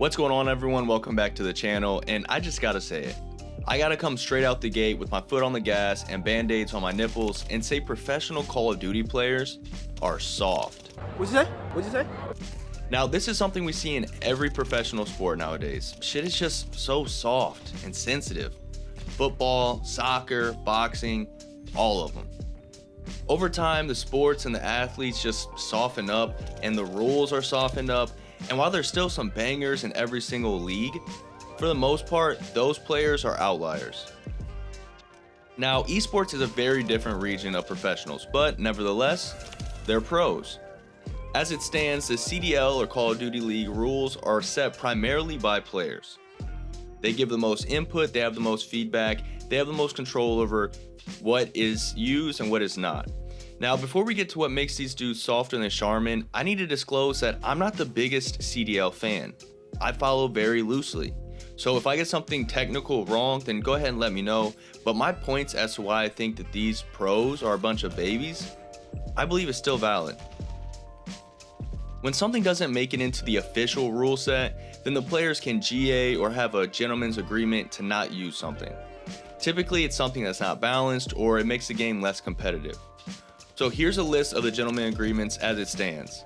What's going on, everyone? Welcome back to the channel, and I just gotta say it. I gotta come straight out the gate with my foot on the gas and band-aids on my nipples and say professional Call of Duty players are soft. What'd you say? What'd you say? Now, this is something we see in every professional sport nowadays. Shit is just so soft and sensitive. Football, soccer, boxing, all of them. Over time, the sports and the athletes just soften up and the rules are softened up. And while there's still some bangers in every single league, for the most part, those players are outliers. Now, esports is a very different region of professionals, but nevertheless, they're pros. As it stands, the CDL or Call of Duty League rules are set primarily by players. They give the most input, they have the most feedback, they have the most control over what is used and what is not. Now, before we get to what makes these dudes softer than Charmin, I need to disclose that I'm not the biggest CDL fan. I follow very loosely. So if I get something technical wrong, then go ahead and let me know. But my points as to why I think that these pros are a bunch of babies, I believe is still valid. When something doesn't make it into the official rule set, then the players can GA or have a gentleman's agreement to not use something. Typically, it's something that's not balanced or it makes the game less competitive. So here's a list of the gentleman agreements as it stands.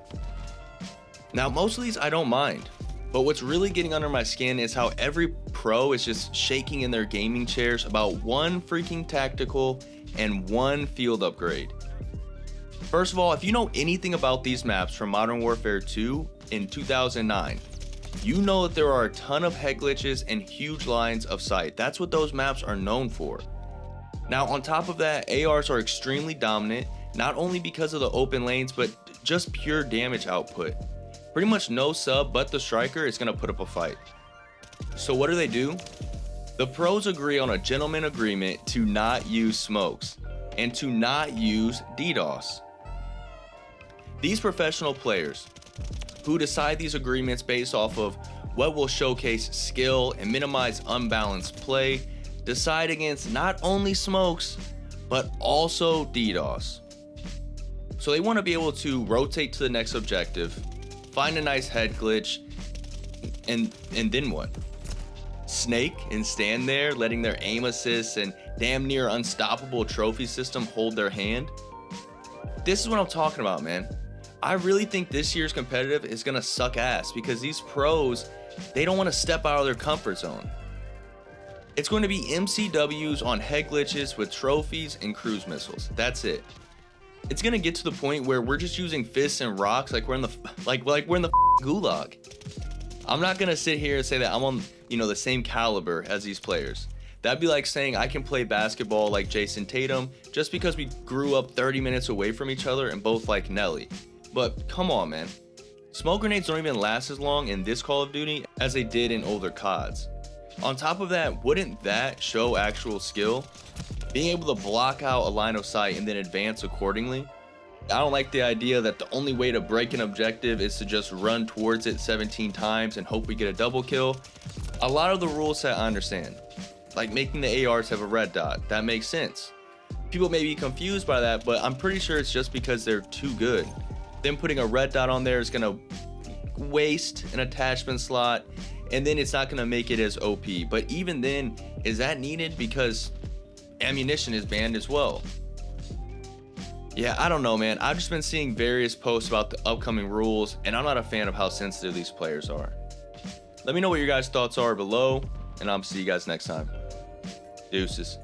Now, most of these I don't mind, but what's really getting under my skin is how every pro is just shaking in their gaming chairs about one freaking tactical and one field upgrade. First of all, if you know anything about these maps from Modern Warfare 2 in 2009, you know that there are a ton of head glitches and huge lines of sight. That's what those maps are known for. Now, on top of that, ARs are extremely dominant, not only because of the open lanes, but just pure damage output. Pretty much no sub but the striker is going to put up a fight. So what do? The pros agree on a gentleman agreement to not use smokes and to not use DDoS. These professional players who decide these agreements based off of what will showcase skill and minimize unbalanced play decide against not only smokes but also DDoS. So they want to be able to rotate to the next objective, find a nice head glitch, and then what? Snake and stand there letting their aim assists and damn near unstoppable trophy system hold their hand? This is what I'm talking about, man. I really think this year's competitive is gonna suck ass because these pros, they don't want to step out of their comfort zone. It's going to be MCWs on head glitches with trophies and cruise missiles. That's it. It's gonna get to the point where we're just using fists and rocks like we're in the gulag. I'm not gonna sit here and say that I'm on, the same caliber as these players. That'd be like saying I can play basketball like Jason Tatum just because we grew up 30 minutes away from each other and both like Nelly. But come on, man. Smoke grenades don't even last as long in this Call of Duty as they did in older CODs. On top of that, wouldn't that show actual skill? Being able to block out a line of sight and then advance accordingly? I don't like the idea that the only way to break an objective is to just run towards it 17 times and hope we get a double kill. A lot of the rule set I understand, like making the ARs have a red dot, that makes sense. People may be confused by that, but I'm pretty sure it's just because they're too good. Them putting a red dot on there is gonna waste an attachment slot, and then it's not gonna make it as OP. But even then, is that needed? Because ammunition is banned as well. Yeah, I don't know, man. I've just been seeing various posts about the upcoming rules, and I'm not a fan of how sensitive these players are. Let me know what your guys' thoughts are below, and I'll see you guys next time. Deuces.